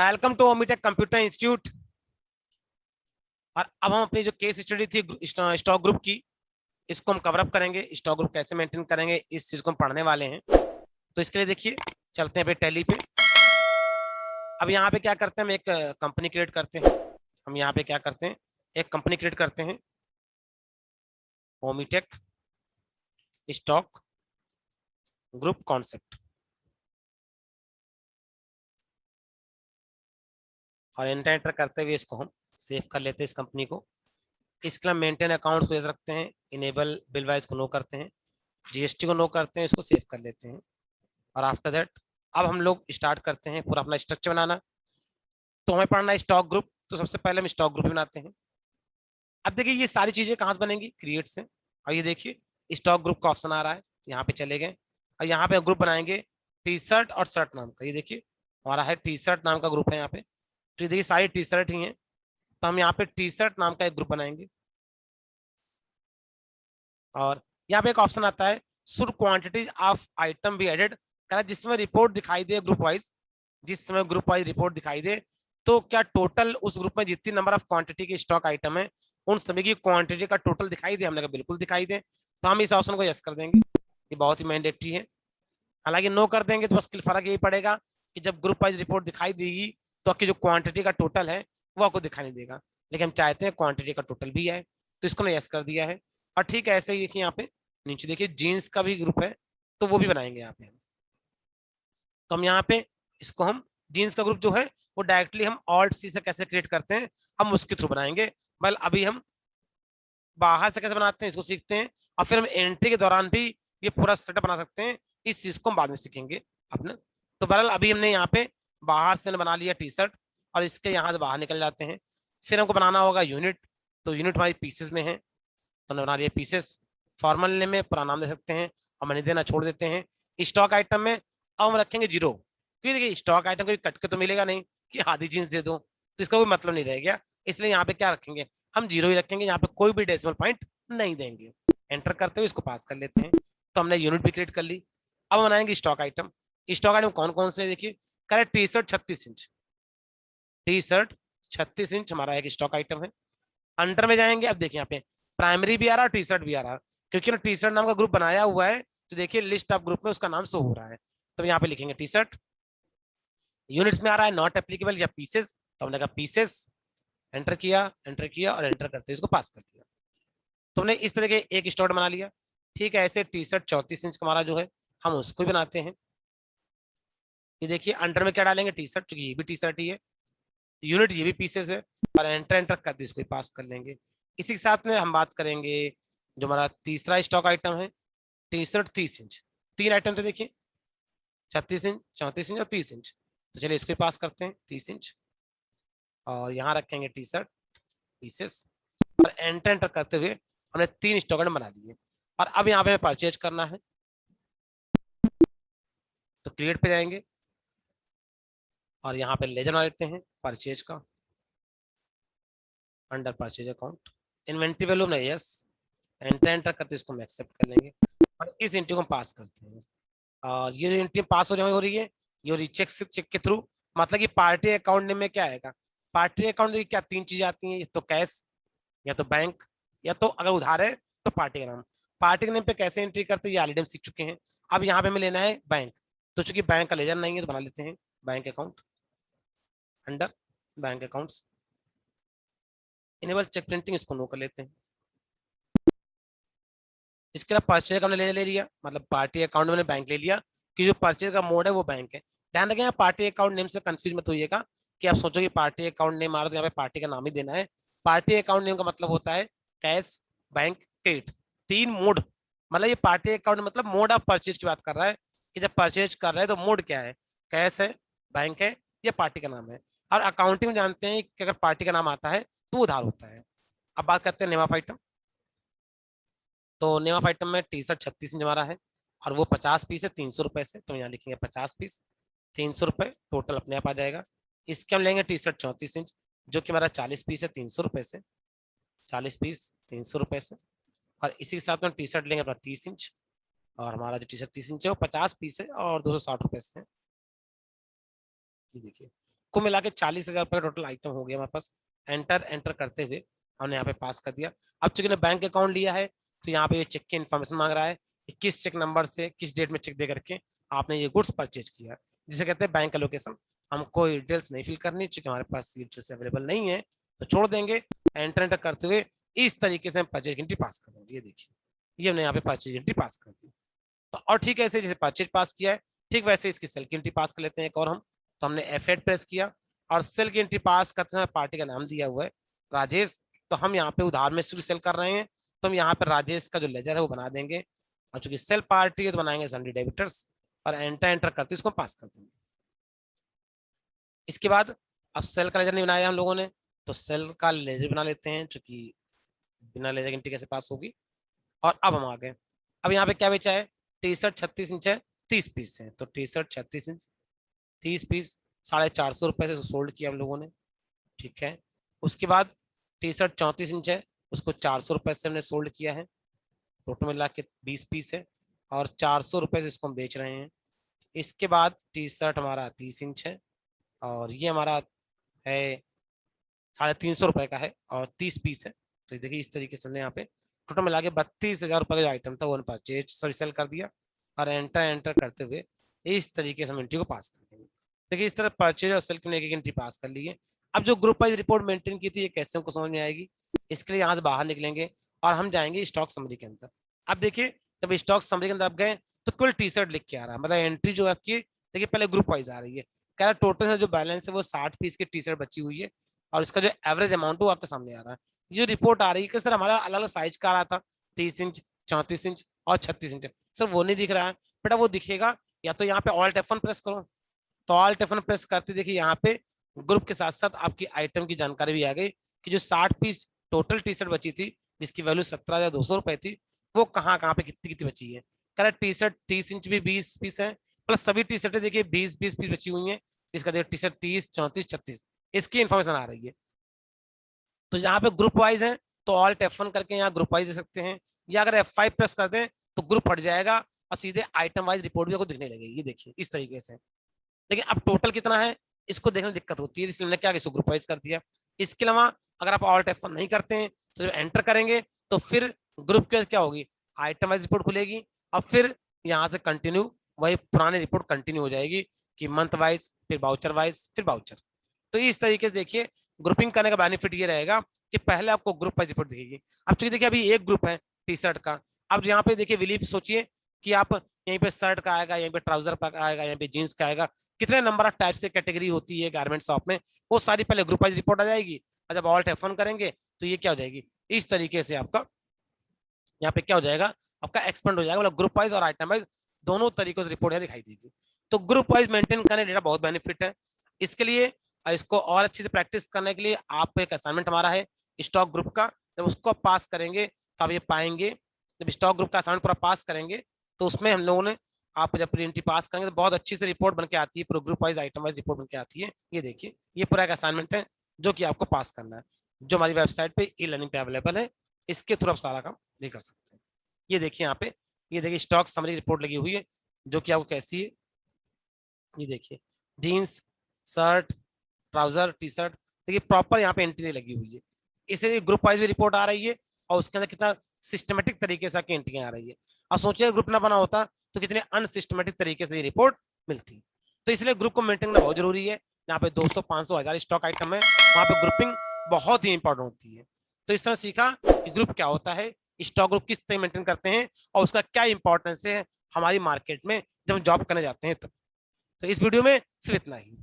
Welcome to Omitech computer institute. और अब हम अपनी जो केस स्टडी थी स्टॉक ग्रुप की, इसको हम कवर अप करेंगे। स्टॉक ग्रुप कैसे मेंटेन करेंगे, इस चीज को हम पढ़ने वाले हैं। तो इसके लिए देखिए, चलते हैं पे टैली पे। अब यहाँ पे क्या करते हैं, हम एक कंपनी क्रिएट करते हैं। हम यहाँ पे क्या करते हैं, एक कंपनी क्रिएट करते हैं, ओमिटेक स्टॉक ग्रुप कॉन्सेप्ट। और एंटर करते हुए इसको हम सेव कर लेते हैं इस कंपनी को। इसके लिए मेंटेन अकाउंट्स को रखते हैं, इनेबल बिल वाइज को नो करते हैं, जीएसटी को नो करते हैं, इसको सेव कर लेते हैं। और आफ्टर दैट अब हम लोग स्टार्ट करते हैं पूरा अपना स्ट्रक्चर बनाना। तो हमें पढ़ना है स्टॉक ग्रुप, तो सबसे पहले हम स्टॉक ग्रुप बनाते हैं। अब देखिए ये सारी चीजें कहाँ से बनेंगी, क्रिएट से। और ये देखिए स्टॉक ग्रुप का ऑप्शन आ रहा है, यहाँ पे चले गए और यहाँ पे ग्रुप बनाएंगे टी शर्ट और शर्ट नाम का। ये देखिए हमारा है टी शर्ट नाम का ग्रुप है यहाँ पे। तो देखिए सारी टी शर्ट ही है, तो हम यहाँ पे टी शर्ट नाम का एक ग्रुप बनाएंगे। और यहाँ पे एक ऑप्शन आता है should quantities of item be added, जिसमें रिपोर्ट दिखाई दे ग्रुप वाइज। जिस समय ग्रुप वाइज रिपोर्ट दिखाई दे तो क्या टोटल उस ग्रुप में जितनी नंबर ऑफ क्वांटिटी के स्टॉक आइटम है उन सभी की क्वांटिटी का टोटल दिखाई दे। हमने कहा बिल्कुल दिखाई दे, तो हम इस ऑप्शन को यस कर देंगे। ये बहुत ही मैंडेटरी है। हालांकि नो कर देंगे तो बस फर्क यही पड़ेगा कि जब ग्रुप वाइज रिपोर्ट दिखाई देगी तो आपकी जो क्वांटिटी का टोटल है वो आपको दिखाई नहीं देगा। लेकिन हम चाहते हैं क्वांटिटी का टोटल भी है, तो इसको यस कर दिया है। और ठीक है, ऐसे ही देखिए यहाँ पे नीचे देखिए जीन्स का भी ग्रुप है, तो वो भी बनाएंगे यहाँ पे। तो हम यहाँ पे इसको हम जीन्स का ग्रुप जो है वो डायरेक्टली हम ऑल्ट सी से कैसे क्रिएट करते हैं हम उसके थ्रू बनाएंगे। बल अभी हम बाहर से कैसे बनाते हैं इसको सीखते हैं, और फिर हम एंट्री के दौरान भी ये पूरा सेटअप बना सकते हैं। इस चीज को हम बाद में सीखेंगे अपने। तो बहरहाल अभी हमने यहाँ पे बाहर से बना लिया टी शर्ट, और इसके यहाँ से बाहर निकल जाते हैं। फिर हमको बनाना होगा यूनिट, तो यूनिट हमारी पीसेस में है, तो हमने बना लिया पीसेस। फॉर्मल नेम में पूरा नाम दे सकते हैं, हम नहीं देना छोड़ देते हैं। स्टॉक आइटम में अब हम रखेंगे 0, क्योंकि देखिए स्टॉक आइटम को कट के तो मिलेगा नहीं कि आधी जींस दे दो, तो इसका कोई मतलब नहीं रह गया। इसलिए यहाँ पे क्या रखेंगे, हम 0 ही रखेंगे, यहाँ पे कोई भी डेसिमल पॉइंट नहीं देंगे। एंटर करते हुए इसको पास कर लेते हैं। तो हमने यूनिट भी क्रिएट कर ली। अब बनाएंगे स्टॉक आइटम। स्टॉक आइटम कौन कौन से, देखिए correct T shirt 36 inch, T shirt 36 inch हमारा एक स्टॉक आइटम है। अंडर में जाएंगे, अब देखिए यहाँ पे प्राइमरी भी आ रहा है, टी शर्ट भी आ रहा है, क्योंकि ना टी शर्ट नाम का ग्रुप बनाया हुआ है। तो देखिए लिस्ट ऑफ ग्रुप में उसका नाम शो हो रहा है, तो यहाँ पे लिखेंगे टी शर्ट। यूनिट्स में आ रहा है नॉट एप्लीकेबल या पीसेस, तो हमने कहा पीसेस। एंटर किया, एंटर किया और एंटर करते इसको पास कर दिया। तुमने इस तरह के एक स्टॉक बना लिया। ठीक है, ऐसे टी शर्ट 34 इंच हमारा जो है हम उसको भी बनाते हैं। ये देखिए अंडर में क्या डालेंगे, टी शर्ट, चूंकि ये भी टी शर्ट ही है। यूनिट ये भी पीसेस है, और एंटर एंटर करते इसको पास कर लेंगे। इसी के साथ में हम बात करेंगे जो हमारा तीसरा स्टॉक आइटम है, टी शर्ट 30 इंच। 3 आइटम थे देखिए, 36 इंच, 34 इंच और 30 इंच। तो चलिए इसको पास करते हैं 30 इंच, और यहाँ रखेंगे टी शर्ट पीसेस। और एंटर एंटर करते हुए हमने 3 स्टॉक आइटम बना लिए। और अब यहाँ पे परचेज करना है, तो क्रिएट पे जाएंगे और यहाँ पे लेजर बना लेते हैं परचेज का। Under purchase account inventory value नहीं, यस। एंटर एंटर करते इसको हम एक्सेप्ट कर लेंगे और इस एंट्री को हम पास करते हैं। और ये एंट्री पास हो रही है, ये हो रही चेक के थ्रू। मतलब कि पार्टी अकाउंट नेम में क्या आएगा, पार्टी अकाउंट में क्या 3 चीजें आती हैं, ये तो कैश, या तो बैंक, या तो अगर उधार है तो पार्टी का नाम। पार्टी के नेम पे कैसे एंट्री करते हैं ये ऑलरेडी हम सीख चुके हैं। अब यहाँ पे हमें लेना है बैंक, तो चूंकि बैंक का लेजर नहीं है तो बना लेते हैं bank account. Under bank accounts enable cheque printing, इसको नो कर लेते हैं। इसके अलावा परचेज हमने ले लिया, मतलब पार्टी अकाउंट में बैंक ले लिया, कि जो परचेज का मोड है वो बैंक है। ध्यान रखें पार्टी अकाउंट नेम से कंफ्यूज मत होइएगा कि आप सोचो कि पार्टी अकाउंट नेम आ रहा है तो यहाँ पे पार्टी का नाम ही देना है। पार्टी अकाउंट नेम का मतलब होता है कैश, बैंक, क्रेडिट, 3 मोड। मतलब ये पार्टी अकाउंट मतलब मोड ऑफ परचेज की बात कर रहा है, कि जब परचेज कर रहे हैं तो मोड क्या है, कैश है, बैंक है, या पार्टी का नाम है। और अकाउंटिंग में जानते हैं कि अगर पार्टी का नाम आता है तो उधार होता है। अब बात करते हैं नेम ऑफ आइटम। तो नेम ऑफ आइटम में टी शर्ट 36 इंच हमारा है, और वो 50 पीस है 300 रुपए से, तो यहाँ लिखेंगे 50 पीस 300 रुपए, टोटल अपने आप आ जाएगा। इसके हम लेंगे टी शर्ट 34 इंच, जो कि हमारा 40 पीस है 300 रुपए से, 40 पीस 300 रुपए से। और इसी के साथ में टी शर्ट लेंगे अपना 30 इंच, और हमारा जो टी शर्ट 30 इंच है वो 50 पीस है और 260 रुपए से। देखिए को मिला के 40,000 रुपये का टोटल आइटम हो गया हमारे पास। एंटर करते हुए हमने यहाँ पे पास कर दिया। अब चूंकि बैंक अकाउंट लिया है तो यहाँ पे ये चेक की इन्फॉर्मेशन मांग रहा है कि किस चेक नंबर से किस डेट में चेक दे करके आपने ये गुड्स परचेज किया, जिसे कहते हैं बैंक एलोकेशन। हमको डिटेल्स नहीं फिल करनी चूंकि हमारे पास ये डिटेल्स अवेलेबल नहीं है, तो छोड़ देंगे। एंटर करते हुए इस तरीके से हम परचेज की एंट्री पास कर देंगे। ये देखिए, ये हमने यहाँ पे परचेज एंट्री पास कर दी। तो और ठीक है, ऐसे जैसे परचेज पास किया है ठीक वैसे इसकी सेल की एंट्री पास कर लेते हैं एक और हम। तो हमने F8 प्रेस किया और सेल की एंट्री पास करते समय पार्टी का नाम दिया हुआ है राजेश। तो हम यहाँ पे उधार में सेल कर रहे हैं, तो हम यहाँ पे राजेश का जो लेजर है वो बना देंगे, और चूंकि सेल पार्टी है तो बनाएंगे सन्डी डेबिटर्स, और एंटर करते इसको पास कर देंगे। इसके बाद अब सेल का लेजर नहीं बनाया हम लोगों ने, तो सेल का लेजर बना लेते हैं, चूंकि बिना लेजर की एंट्री कैसे पास होगी। और अब हम आ गए, अब यहाँ पे क्या बेचा है, टी शर्ट 36 इंच है, 30 पीस है। तो टी शर्ट 36 इंच 30 पीस 450 रुपए से सोल्ड किया हम लोगों ने, ठीक है। उसके बाद टी शर्ट 34 इंच है, उसको 400 रुपए से हमने सोल्ड किया है। टोटल मिला के 20 पीस है और 400 रुपए से इसको हम बेच रहे हैं। इसके बाद टी शर्ट हमारा 30 इंच है और ये हमारा है 350 रुपए का है और 30 पीस है। तो देखिए इस तरीके से हमने यहाँ पे टोटल मिला के 32,000 रुपए का आइटम था वो परचेज सेल कर दिया, और एंटर करते हुए इस तरीके से हम एंट्री को पास कर देंगे। देखिए इस तरह परचेज और सेल की एक एंट्री पास कर ली है। अब जो ग्रुप वाइज रिपोर्ट मेंटेन की थी ये कैसे हमको समझ में आएगी, इसके लिए यहाँ से बाहर निकलेंगे और हम जाएंगे स्टॉक समरी के अंदर। अब देखिए जब स्टॉक समरी के अंदर आप गए तो कुल टी शर्ट लिख के आ रहा है, मतलब एंट्री जो आपकी देखिए पहले ग्रुप वाइज आ रही है, कह रहा टोटल जो बैलेंस है वो 60 पीस की टी शर्ट बची हुई है, और इसका जो एवरेज अमाउंट है वो आपके सामने आ रहा है। जो रिपोर्ट आ रही है कि सर हमारा अलग अलग साइज का आ रहा था, 30 इंच 34 इंच और 36 इंच, सर वो नहीं दिख रहा है बेटा, वो दिखेगा या तो यहाँ पे ऑल्ट F1 प्रेस करो। तो ऑल्ट F1 प्रेस करते देखिए यहाँ पे ग्रुप के साथ साथ आपकी आइटम की जानकारी भी आ गई कि जो 60 पीस टोटल टी शर्ट बची थी जिसकी वैल्यू 17,200 रुपए थी, वो कहाँ कहाँ पे कितनी कितनी बची है। कह रहा टी शर्ट 30 इंच भी 20 पीस है, प्लस सभी टी शर्टें देखिए 20-20 पीस बची हुई है, इसका देखिए टी शर्ट 30 34 36 इसकी इन्फॉर्मेशन आ रही है। तो यहाँ पे ग्रुप वाइज है तो ऑल्ट F1 करके यहाँ ग्रुप वाइज दे सकते हैं, या अगर F5 प्रेस कर दें तो ग्रुप हट जाएगा और सीधे आइटम वाइज रिपोर्ट भी आपको दिखने लगेगी। ये देखिए इस तरीके से। लेकिन अब टोटल कितना है इसको देखने में दिक्कत होती है, इसलिए हमने क्या इसको ग्रुप वाइज कर दिया। इसके अलावा अगर आप ऑल्ट F1 नहीं करते हैं तो जब एंटर करेंगे तो फिर ग्रुप के क्या होगी, आइटम वाइज रिपोर्ट खुलेगी, और फिर यहाँ से कंटिन्यू वही पुरानी रिपोर्ट कंटिन्यू हो जाएगी कि मंथ वाइज फिर बाउचर वाइज फिर बाउचर। तो इस तरीके से देखिए ग्रुपिंग करने का बेनिफिट ये रहेगा कि पहले आपको ग्रुप वाइज रिपोर्ट दिखेगी। अब चूंकि देखिए अभी एक ग्रुप है टी शर्ट का, अब यहाँ पे देखिए विलीप सोचिए कि आप यहीं पे शर्ट का आएगा, यहीं पे ट्राउजर का आएगा, यहीं पे जींस का आएगा, कितने नंबर ऑफ टाइप्स की कैटेगरी होती है गारमेंट शॉप में, वो सारी पहले ग्रुप वाइज रिपोर्ट आ जाएगी, और जब ऑल्ट F1 करेंगे तो ये क्या हो जाएगी, इस तरीके से आपका यहाँ पे क्या हो जाएगा, आपका एक्सपेंड हो जाएगा, मतलब ग्रुप वाइज और आइटम वाइज दोनों तरीकों से रिपोर्ट दिखाई देगी। तो ग्रुप वाइज मेंटेन करने डेटा बहुत बेनिफिट है। इसके लिए इसको और अच्छे से प्रैक्टिस करने के लिए आप एक असाइनमेंट हमारा है स्टॉक ग्रुप का, जब उसको पास करेंगे तो आप ये पाएंगे, जब स्टॉक ग्रुप का असाइनमेंट पूरा पास करेंगे तो उसमें हम लोगों ने आप जब प्रिंटी पास करेंगे तो बहुत अच्छी से रिपोर्ट बनके आती है, पूरा group wise item wise report बनके आती है। ये देखिए ये पूरा एक असाइनमेंट है जो कि आपको पास करना है, जो हमारी वेबसाइट पे ई-लर्निंग पे अवेलेबल है, इसके थ्रू आप सारा काम नहीं कर सकते हैं। ये देखिए यहाँ पे, ये देखिए स्टॉक समरी रिपोर्ट लगी हुई है जो कि आपको कैसी है, ये देखिए jeans shirt trouser T shirt, देखिए प्रॉपर यहाँ पे एंट्री लगी हुई है, इसलिए ग्रुप वाइज भी रिपोर्ट आ रही है और उसके अंदर कितना सिस्टमेटिक तरीके से एंट्री आ रही है। और सोचिए ग्रुप ना बना होता तो कितने अनसिस्टमेटिक तरीके से ये रिपोर्ट मिलती। तो इसलिए ग्रुप को मेंटेन करना बहुत जरूरी है। यहाँ पे 200 500 1000 स्टॉक आइटम है, वहां पे ग्रुपिंग बहुत ही इंपॉर्टेंट होती है। तो इस तरह सीखा कि ग्रुप क्या होता है, स्टॉक ग्रुप किस तरह मेंटेन करते हैं और उसका क्या इंपॉर्टेंस है हमारी मार्केट में जब हम जॉब करने जाते हैं। तो इस वीडियो में सिर्फ इतना ही।